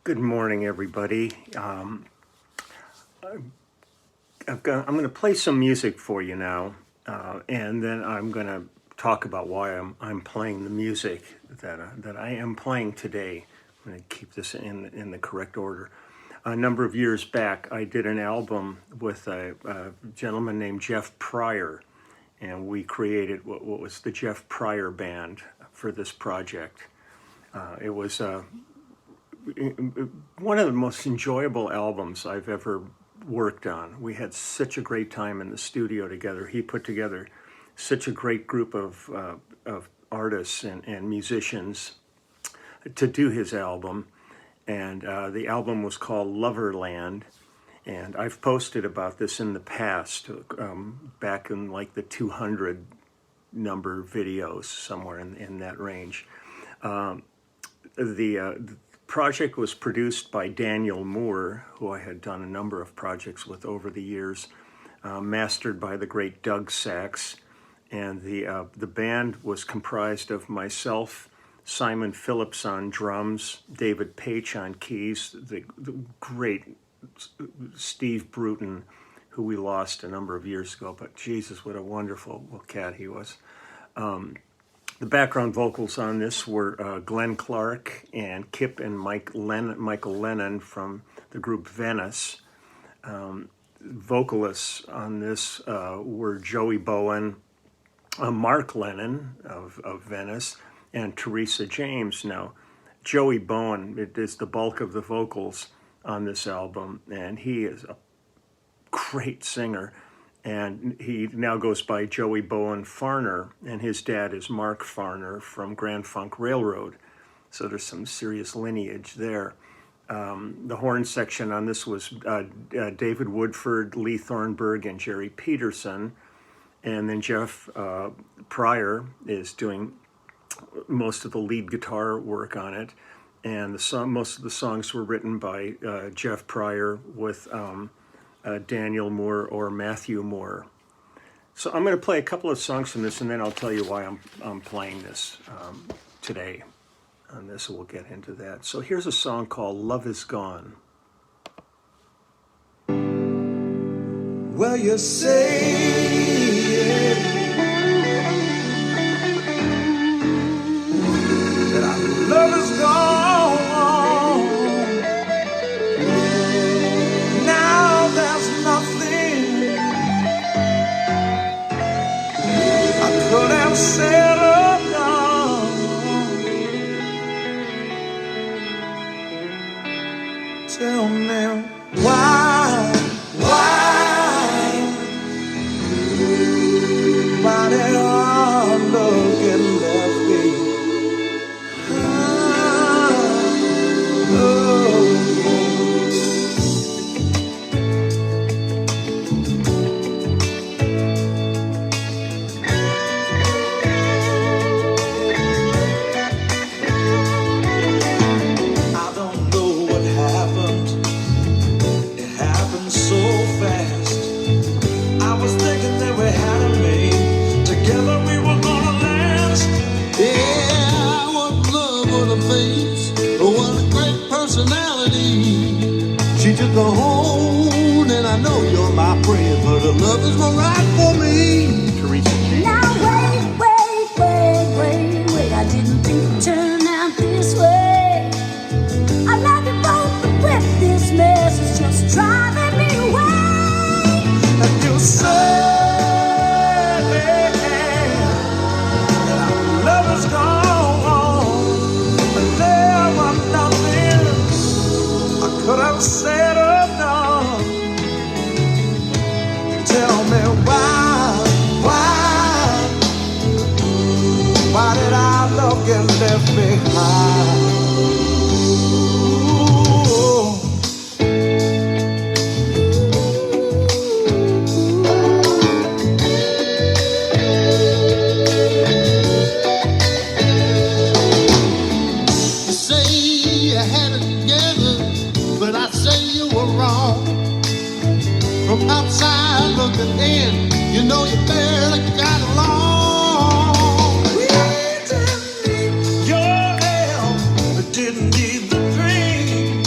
Good morning, everybody. I'm going to play some music for you now, and then I'm going to talk about why I'm playing the music that I am playing today. I'm going to keep this in the correct order. A number of years back, I did an album with a gentleman named Jeff Pryor, and we created what was the Jeff Pryor Band for this project. It was one of the most enjoyable albums I've ever worked on. We had such a great time in the studio together. He put together such a great group of artists and musicians to do his album. And the album was called Loverland. And I've posted about this in the past, back in like the 200 number videos, somewhere in that range. The project was produced by Daniel Moore, who I had done a number of projects with over the years, mastered by the great Doug Sachs, and the band was comprised of myself, Simon Phillips on drums, David Paich on keys, the great Steve Bruton, who we lost a number of years ago, but Jesus, what a wonderful cat he was. The background vocals on this were Glenn Clark and Kip and Michael Lennon from the group Venice. Vocalists on this were Joey Bowen, Mark Lennon of Venice, and Teresa James. Now, Joey Bowen is the bulk of the vocals on this album, and he is a great singer. And he now goes by Joey Bowen Farner, and his dad is Mark Farner from Grand Funk Railroad. So there's some serious lineage there. The horn section on this was David Woodford, Lee Thornburg, and Jerry Peterson. And then Jeff Pryor is doing most of the lead guitar work on it. And most of the songs were written by Jeff Pryor with Daniel Moore or Matthew Moore. So I'm going to play a couple of songs from this, and then I'll tell you why I'm playing this today. On this, we'll get into that. So here's a song called Love Is Gone. Well, you say that our love is gone. Now there's nothing I could have said or done. Tell me why did our love get left be? I don't know what happened. It happened so fast. I was thinking that we had a mate. Together we were gonna last. Yeah, what love, what a face, what a great personality. She took a hold, and I know you're my friend, but her love is more right for me. Teresa. Now wait, I didn't think it'd turn out this way. I like it both, but with this mess, it's just driving me away. And you say love is gone, but there was nothing I could have said or done. Tell me why did our love get left behind? From outside looking in, you know you barely got along. We didn't need your help, we didn't need the dream.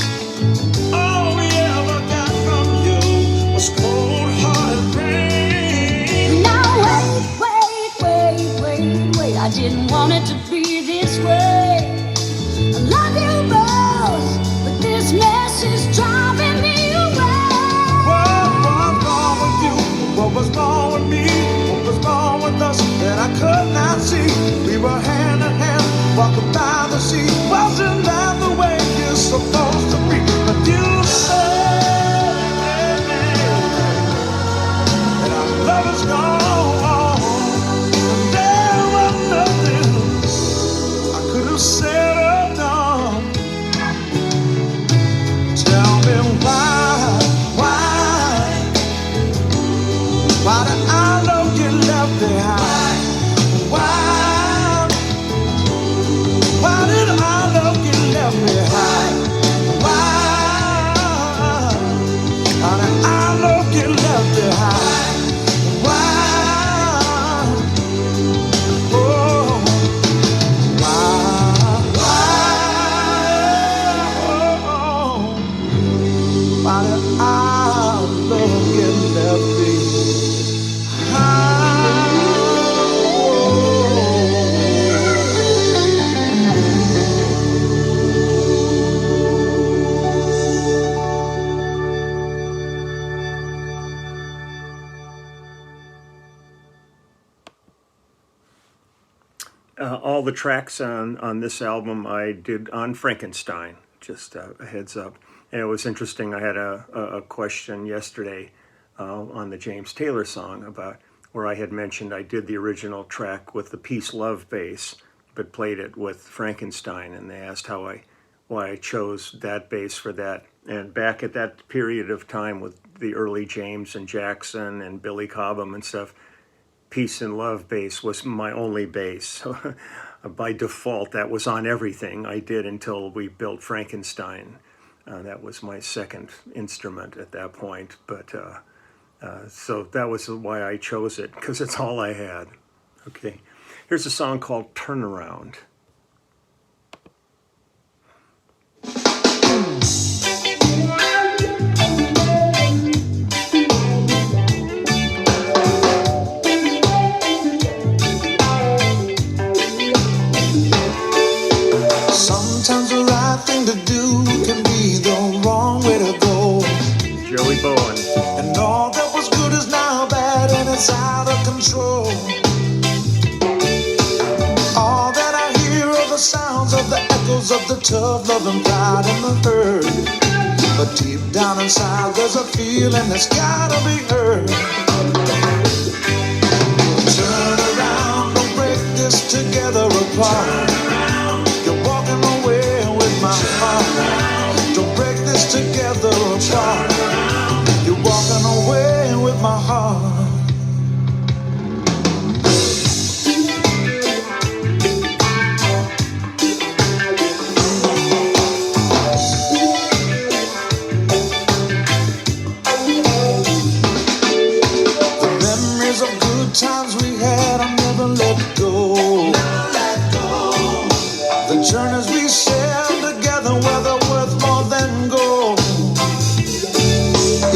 the tracks on this album I did on Frankenstein, just a heads up. And it was interesting, I had a question yesterday on the James Taylor song about where I had mentioned I did the original track with the Peace Love bass, but played it with Frankenstein, and they asked why I chose that bass for that. And back at that period of time with the early James and Jackson and Billy Cobham and stuff, Peace and Love bass was my only bass. So by default, that was on everything I did until we built Frankenstein. That was my second instrument at that point. But so that was why I chose it, because it's all I had. Okay, here's a song called Turnaround. Sometimes the right thing to do can be the wrong way to go. Joey Bowen. And all that was good is now bad, and it's out of control. All that I hear are the sounds of the echoes of the tough love and pride in the herd. But deep down inside there's a feeling that's gotta be heard. Turn around, don't break this together apart. You're walking away with my heart. Don't break this together apart. You're walking away with my heart. Times we had, I'll never let go. The journeys we shared together, whether worth more than gold.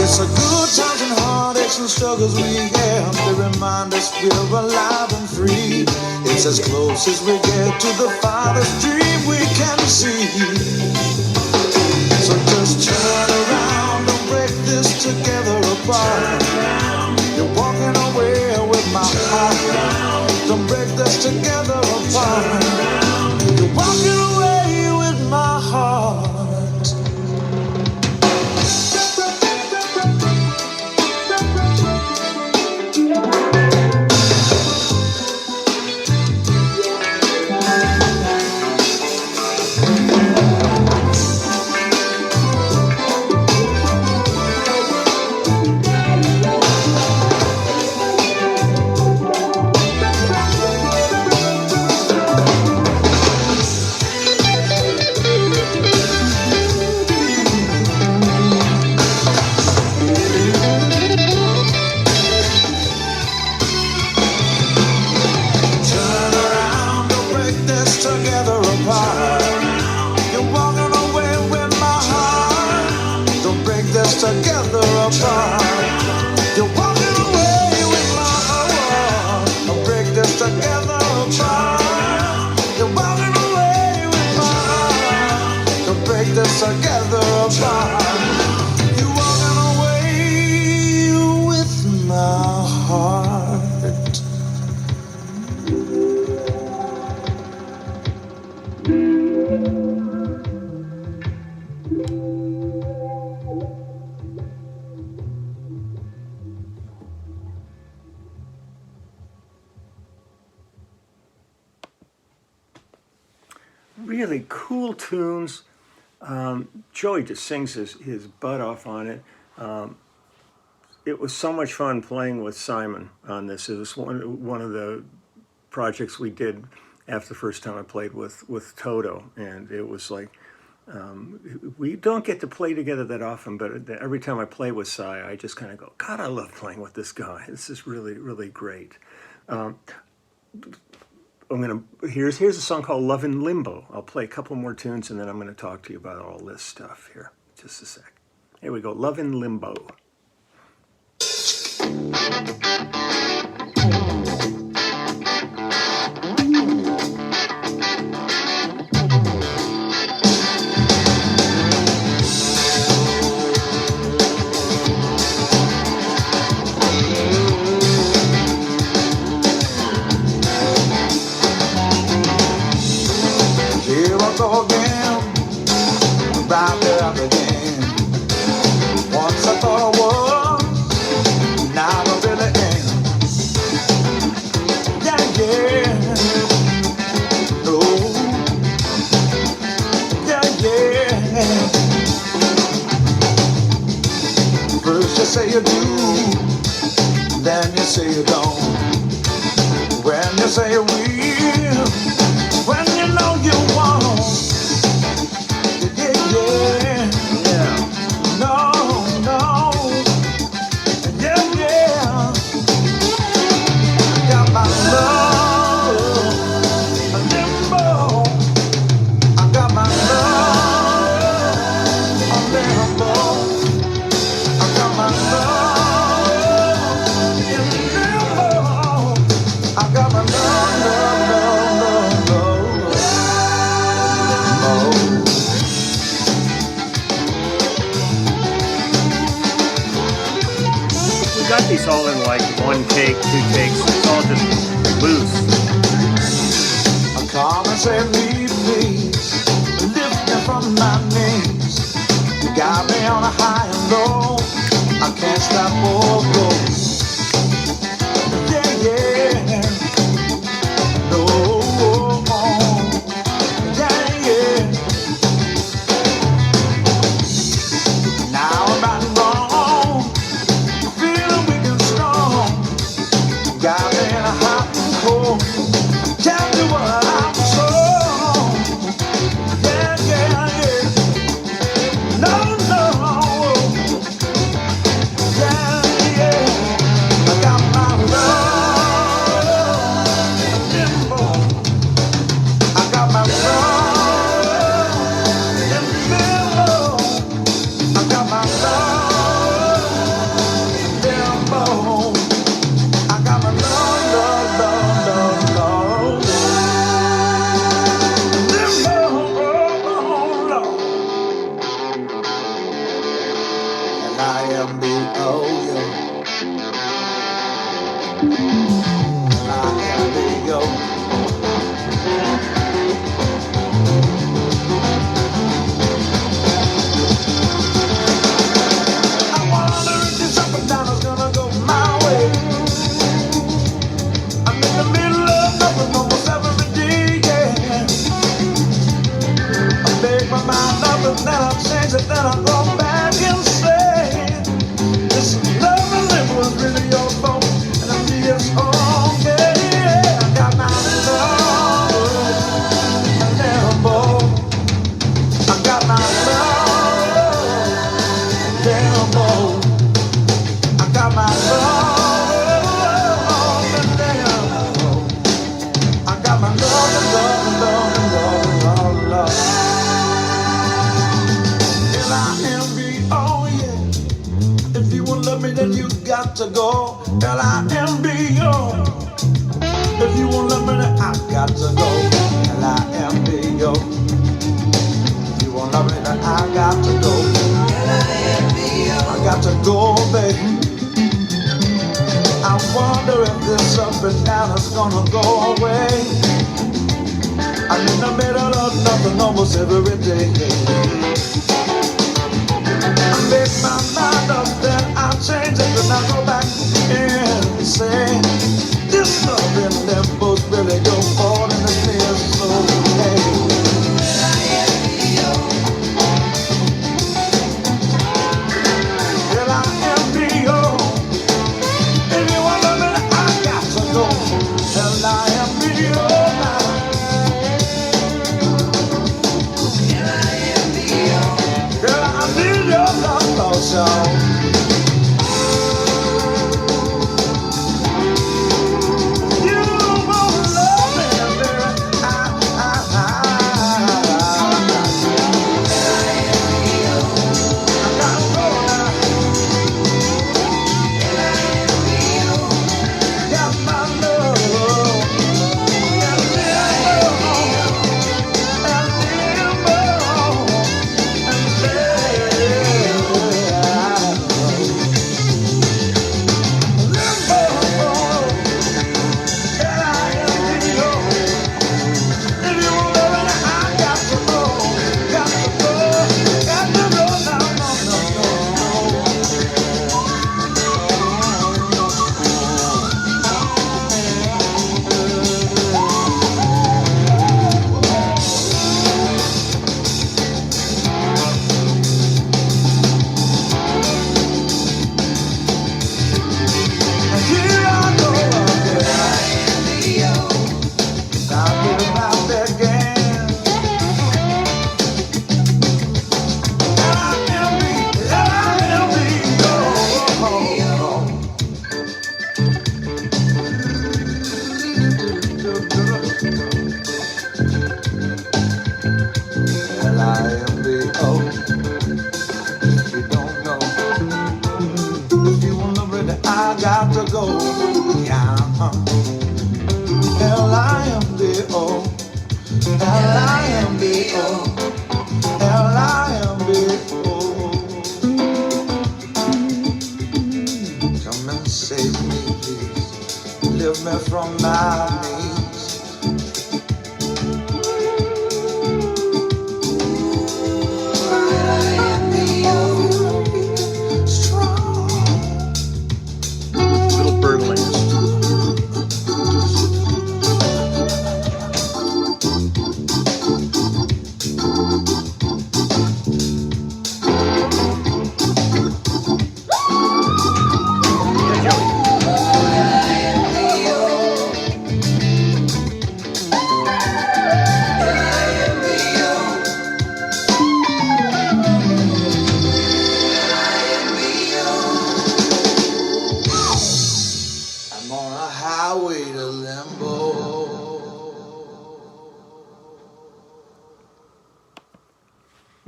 It's the good times and heartaches and struggles we have. They remind us we're alive and free. It's as close as we get to the farthest dream we can see. So just turn around and break this together apart. You're walking away with my heart. Don't break this together apart. You're walking away with my heart. Together apart, you're walking away with my heart. Really cool tunes. Joey just sings his butt off on it. It was so much fun playing with Simon on this. It was one of the projects we did after the first time I played with Toto, and it was like, we don't get to play together that often, but every time I play with Si, I just kind of go, God, I love playing with this guy. This is really, really great. Here's a song called Love in Limbo. I'll play a couple more tunes and then I'm going to talk to you about all this stuff here. Just a sec. Here we go. Love in Limbo. right where I began. Once I thought I was, now I really am. Yeah, yeah. No. Yeah, yeah. First you say you do, then you say you don't. When you say you will, when you know you won't. Yeah, yeah, yeah. No, no. Yeah, yeah. I got my love, a limbo. I got my love, a limbo. I got my love in limbo. I got my love, love, love, love, love. We got these all in like 1 take, 2 takes. It's all just loose. Come and set me free, lift me from my knees. You got me on a high and low, I can't stop or go. Yeah, yeah. No, yeah, yeah. Now I'm right and wrong, feeling weak and strong. Got me in a hot and cold. Tell me what I'm so. Yeah, yeah, yeah. No, no. Yeah, yeah. I got my love, limbo. I got my love, limbo. I got my love, limbo. I got my love, love, love, love, love. Limbo, oh, Lord. And I am the O-yo. And I am the yo. I wonder if this up and down is gonna go my way. I'm in the middle of nothing almost every day, yeah. I make my mind up and then I change it, then I go back and say, this love and live was really your fault, and I'm just okay. I got my love, a limbo. I got my love, limbo. I got my love, limbo. I got my love, love, love, love, love, love. L-I-M-B-O, yeah. If you won't love me, then you got to go. L-I-M-B-O. If you won't love me, then I got to go. L-I-M-B-O. If you won't love me, then I got to go. L-I-M-B-O. I got to go, baby. I wonder if this up and down is gonna go away. I'm in the middle of nothing almost every day. I make my mind up, then I change it, then I go back and say, this love in limbo's really your fault, and it feels so okay. L-I-M-B-O. If you want love me, I got to go. L-I-M-B-O now. Girl, I need your love also. You won't love me, baby. I gotta go now. Got my love. Got limbo.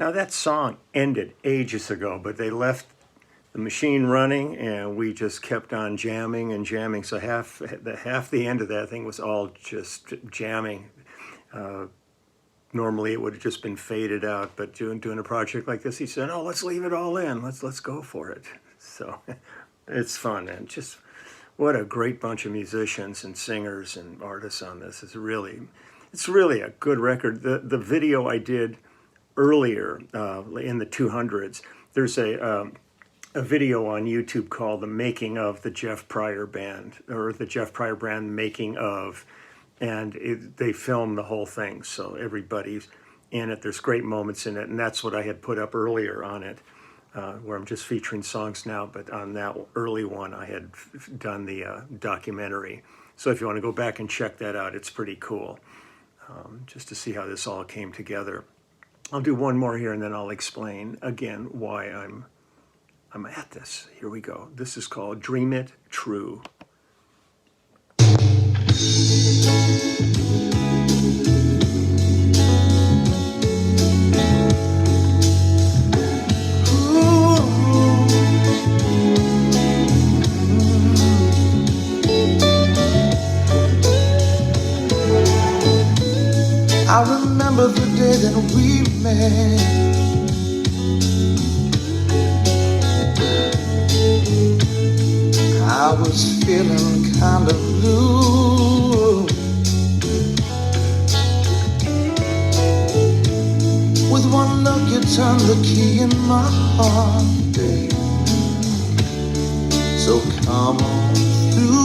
Now that song ended ages ago, but they left the machine running and we just kept on jamming and jamming. So half the end of that thing was all just jamming. Normally it would have just been faded out, but doing a project like this, he said, "Oh, let's leave it all in. Let's go for it." So it's fun, and just what a great bunch of musicians and singers and artists on this. It's really a good record. The video I did earlier in the 200s, there's a video on YouTube called "The Making of the Jeff Pryor Band," or the Jeff Pryor Band Making of. And they filmed the whole thing, so everybody's in it. There's great moments in it, and that's what I had put up earlier on it, where I'm just featuring songs now, but on that early one, I had done the documentary. So if you want to go back and check that out, it's pretty cool, just to see how this all came together. I'll do one more here, and then I'll explain again why I'm at this. Here we go. This is called "Dream It True." I remember the day that we met. I was feeling kind of blue. With one look you turned the key in my heart, babe. So come on through.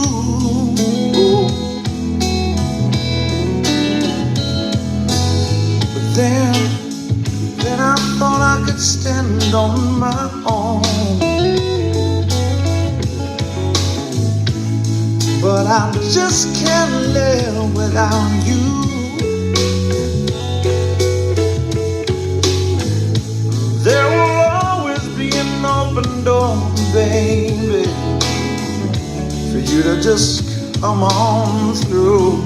Then I thought I could stand on my own, but I just can't live without you. There will always be an open door, baby, for you to just come on through.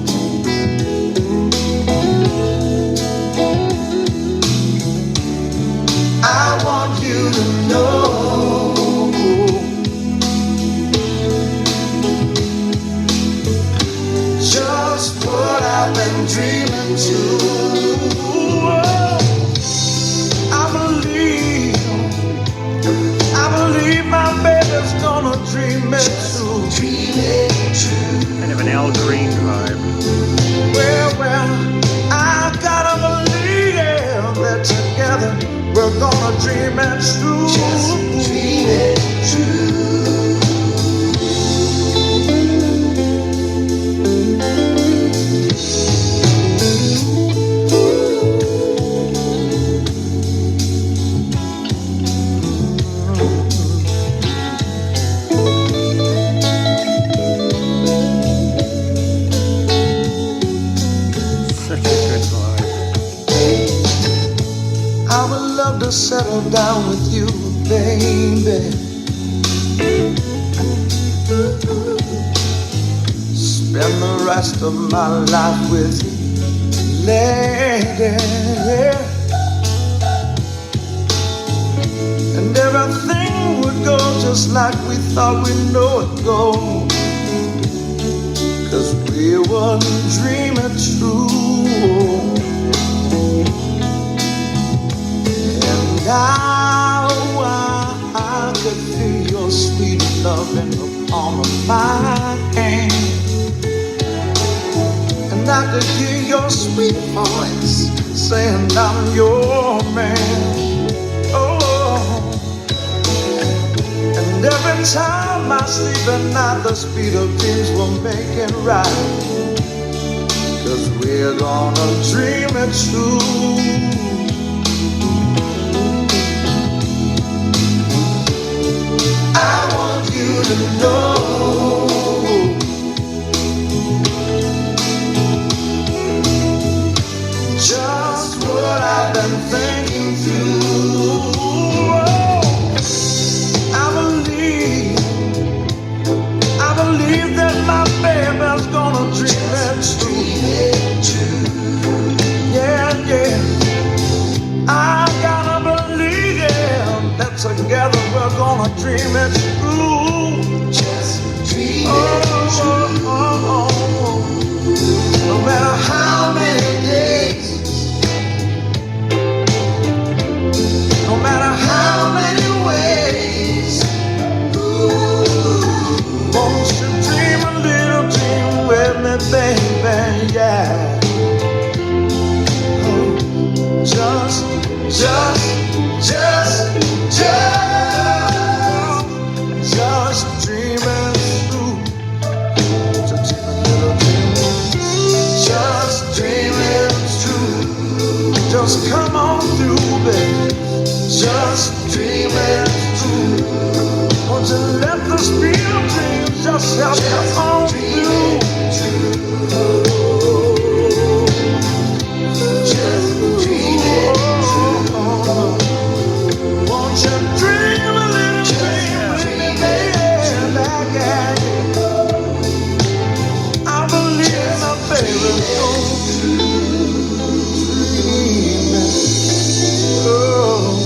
I want you to know just what I've been dreaming too. I believe my baby's gonna dream it too. Dream it true. Kind of an Al Green vibe. Well, I gotta believe that together we're gonna dream it true. Just dream it true. Such a good vibe. I would love to settle down with you, baby. Spend the rest of my life with you, lady. And everything would go just like we thought we know it'd go, 'cause we were dreaming true. Now I could feel your sweet love in the palm of my hand, and I could hear your sweet voice saying I'm your man. Oh, and every time I sleep at night, the speed of dreams will make it right, 'cause we're gonna dream it true. I want you to know just what I've been thinking through. I believe that my baby's gonna dream it true. Yeah, yeah. we're gonna dream it through. Just dream it through. No matter how many days, no matter how many ways. Ooh, won't you dream a little dream with me, baby? Yeah. Just dreaming through. Just dream a little dream. Just dreaming through. Just come on through, baby. Just dreaming through. Won't you let the speed of dreams just help you on through? Just dreaming through. Won't you dream a little dream with me, baby? Back at you. I believe my baby's gonna dream. Oh.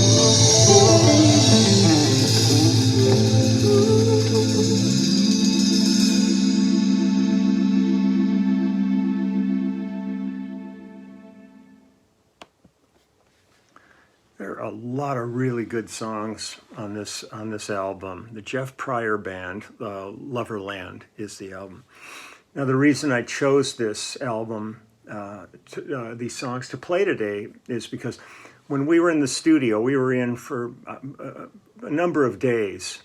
There are a lot of really good songs on this album. The Jeff Pryor Band, Loverland, is the album. Now, the reason I chose this album, these songs to play today, is because when we were in the studio, we were in for a number of days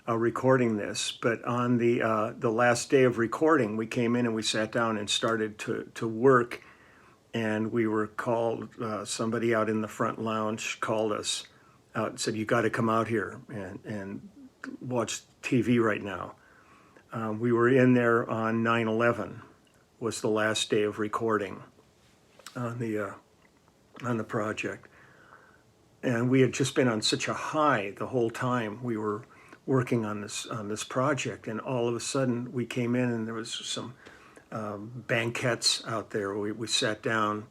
recording this. But on the last day of recording, we came in and we sat down and started to work. And we were called, somebody out in the front lounge called us out and said, you got to come out here and watch TV right now. We were in there on 9/11, was the last day of recording on the project. And we had just been on such a high the whole time we were working on this project. And all of a sudden we came in and there was some banquettes out there. We sat down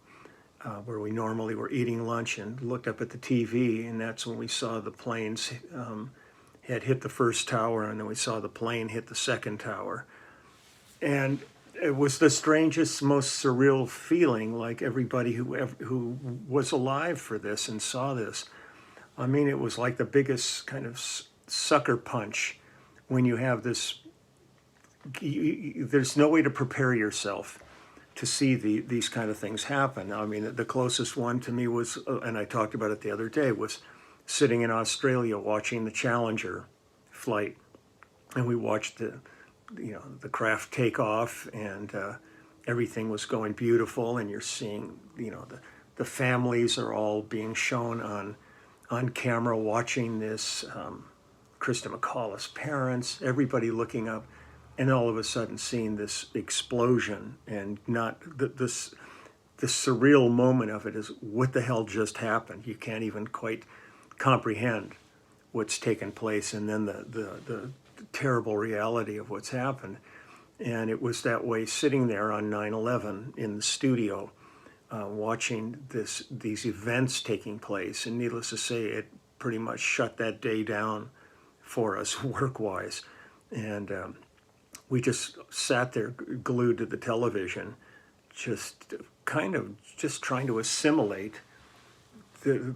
where we normally were eating lunch and looked up at the TV, and that's when we saw the planes had hit the first tower, and then we saw the plane hit the second tower. And it was the strangest, most surreal feeling, like everybody who was alive for this and saw this. I mean, it was like the biggest kind of sucker punch when you have this. There's no way to prepare yourself to see these kind of things happen. I mean, the closest one to me was, and I talked about it the other day, was sitting in Australia watching the Challenger flight, and we watched the craft take off, and everything was going beautiful, and you're seeing, the families are all being shown on camera watching this. Krista McCall's parents, everybody looking up. And all of a sudden seeing this explosion, and not the surreal moment of it is, what the hell just happened? You can't even quite comprehend what's taken place, and then the terrible reality of what's happened. And it was that way sitting there on 9/11 in the studio, watching these events taking place. And needless to say, it pretty much shut that day down for us work-wise. And we just sat there glued to the television, just trying to assimilate the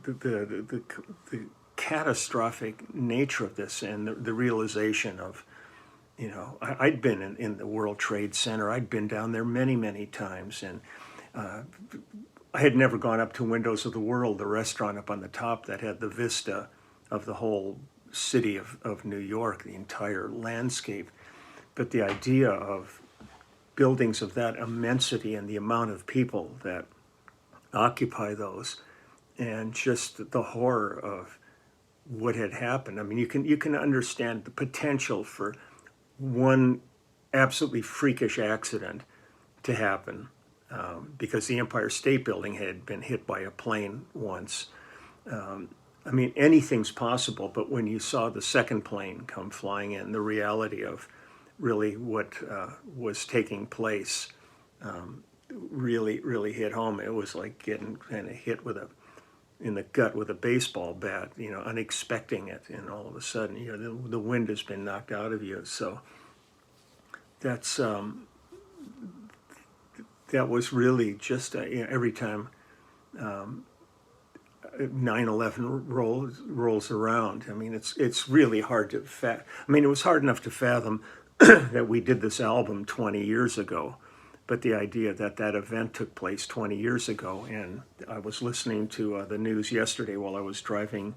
catastrophic nature of this, and the realization of, I'd been in the World Trade Center. I'd been down there many, many times, and I had never gone up to Windows of the World, the restaurant up on the top that had the vista of the whole city of New York, the entire landscape. But the idea of buildings of that immensity and the amount of people that occupy those, and just the horror of what had happened. I mean, you can understand the potential for one absolutely freakish accident to happen, because the Empire State Building had been hit by a plane once. I mean, anything's possible, but when you saw the second plane come flying in, the reality of really what was taking place really hit home. It was like getting kind of hit with in the gut with a baseball bat, unexpecting it, and all of a sudden, the wind has been knocked out of you. So that's that was really just every time 9/11 rolls around. I mean, it's really hard to it was hard enough to fathom that we did this album 20 years ago. But the idea that that event took place 20 years ago, and I was listening to the news yesterday while I was driving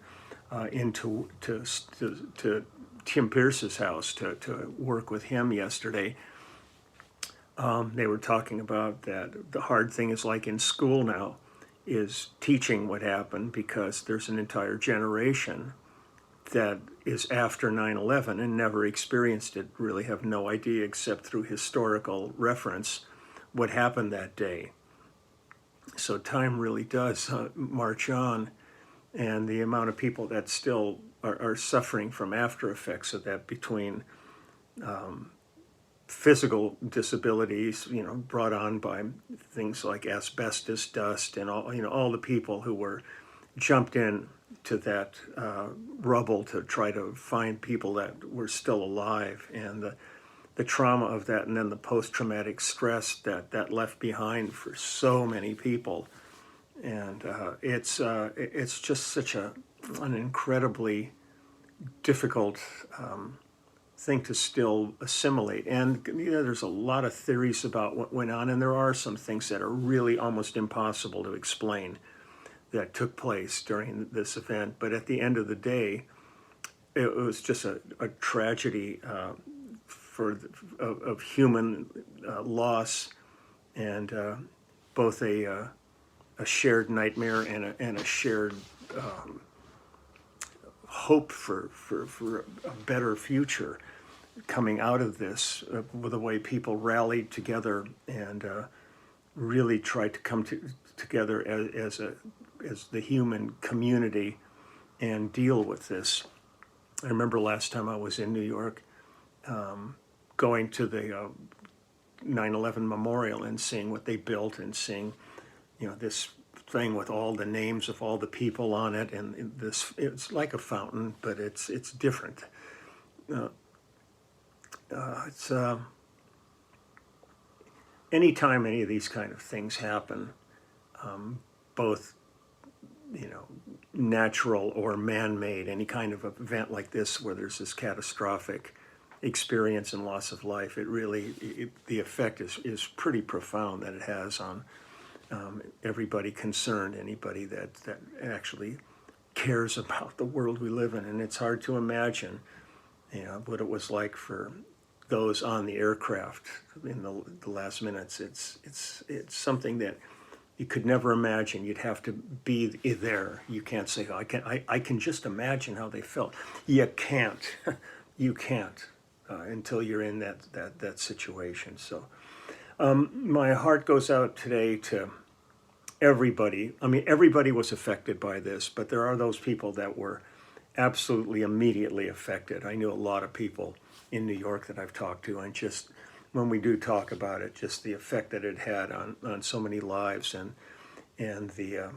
into Tim Pierce's house to work with him yesterday. They were talking about that the hard thing is like in school now is teaching what happened, because there's an entire generation that is after 9/11 and never experienced it, really have no idea except through historical reference what happened that day. So time really does march on, and the amount of people that still are suffering from after effects of that, between physical disabilities, brought on by things like asbestos dust, and all the people who were jumped in to that rubble to try to find people that were still alive, and the trauma of that, and then the post-traumatic stress that left behind for so many people. And it's just such an incredibly difficult thing to still assimilate. And there's a lot of theories about what went on, and there are some things that are really almost impossible to explain that took place during this event. But at the end of the day, it was just a tragedy of human loss, and both a shared nightmare and a shared hope for a better future coming out of this, with the way people rallied together and really tried to come together as the human community and deal with this. I remember last time I was in New York, going to the 9/11 memorial and seeing what they built, and seeing, this thing with all the names of all the people on it, and it's like a fountain, but it's different. It's anytime any of these kind of things happen, both natural or man-made, any kind of event like this where there's this catastrophic experience and loss of life, the effect is pretty profound that it has on everybody concerned, anybody that actually cares about the world we live in. And it's hard to imagine what it was like for those on the aircraft in the last minutes. It's something that you could never imagine. You'd have to be there. You can't say, I can just imagine how they felt. You can't. You can't until you're in that situation. So my heart goes out today to everybody. I mean, everybody was affected by this, but there are those people that were absolutely immediately affected. I knew a lot of people in New York that I've talked to, and just when we do talk about it, just the effect that it had on so many lives, and the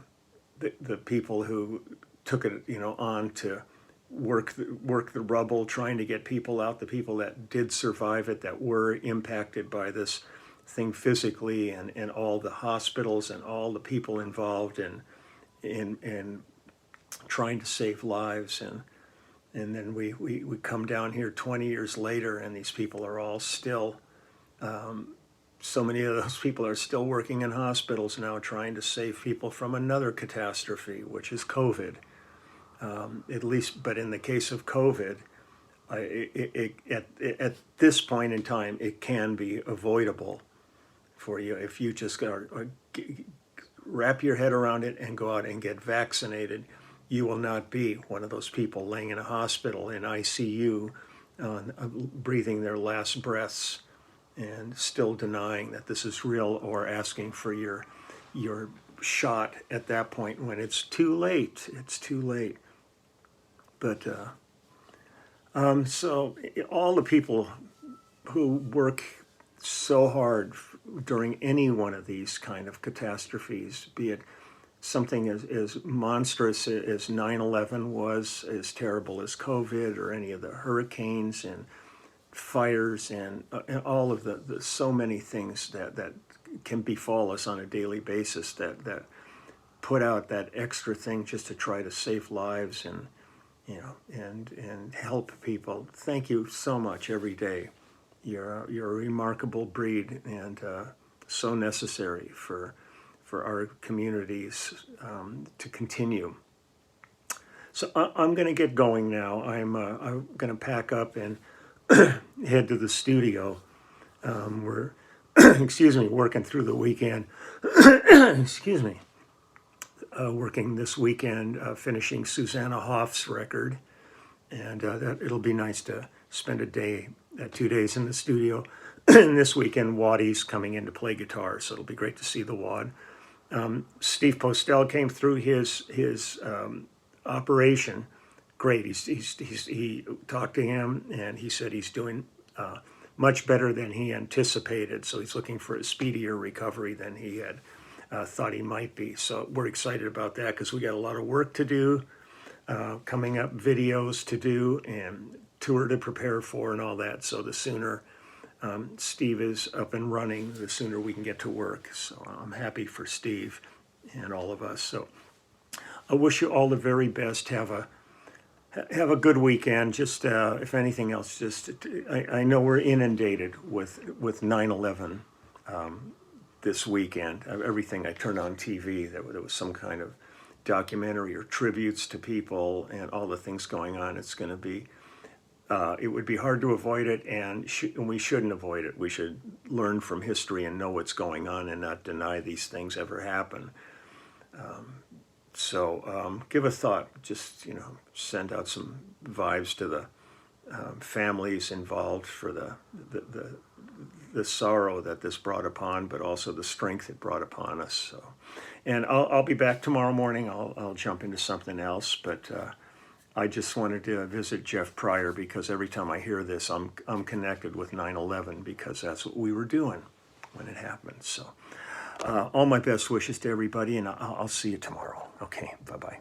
people who took it on to work the rubble, trying to get people out, the people that did survive it, that were impacted by this thing physically, and all the hospitals and all the people involved in trying to save lives, and then we come down here 20 years later, and these people are all still, so many of those people are still working in hospitals now, trying to save people from another catastrophe, which is COVID. At least, but in the case of COVID, at this point in time, it can be avoidable for you if you just wrap your head around it and go out and get vaccinated. You will not be one of those people laying in a hospital in ICU, breathing their last breaths and still denying that this is real, or asking for your shot at that point when it's too late. It's too late. But so all the people who work so hard during any one of these kind of catastrophes, be it something as monstrous as 9/11 was, as terrible as COVID or any of the hurricanes and fires and all of the so many things that can befall us on a daily basis that put out that extra thing just to try to save lives and and help people. Thank you so much every day. You're a remarkable breed and so necessary for our communities to continue. So I'm going to get going now. I'm going to pack up and head to the studio. We're excuse me, working through the weekend. Excuse me. Working this weekend, finishing Susanna Hoff's record, and it'll be nice to spend a day, 2 days in the studio. And this weekend, Waddy's coming in to play guitar, so it'll be great to see the Wad. Steve Postel came through his operation. Great. He talked to him, and he said he's doing much better than he anticipated. So he's looking for a speedier recovery than he had thought he might be. So we're excited about that because we got a lot of work to do coming up, videos to do, and tour to prepare for, and all that. So the sooner Steve is up and running, the sooner we can get to work. So I'm happy for Steve and all of us. So I wish you all the very best. Have a good weekend. Just if anything else, just I know we're inundated with 9/11 this weekend. Everything I turned on TV, there was some kind of documentary or tributes to people and all the things going on. It's going to be, it would be hard to avoid it, and we shouldn't avoid it. We should learn from history and know what's going on and not deny these things ever happen. So give a thought. Just, send out some vibes to the families involved for the sorrow that this brought upon, but also the strength it brought upon us. So, and I'll be back tomorrow morning. I'll jump into something else, but I just wanted to visit Jeff Pryor because every time I hear this, I'm connected with 9/11 because that's what we were doing when it happened. So, all my best wishes to everybody, and I'll see you tomorrow. Okay, bye-bye.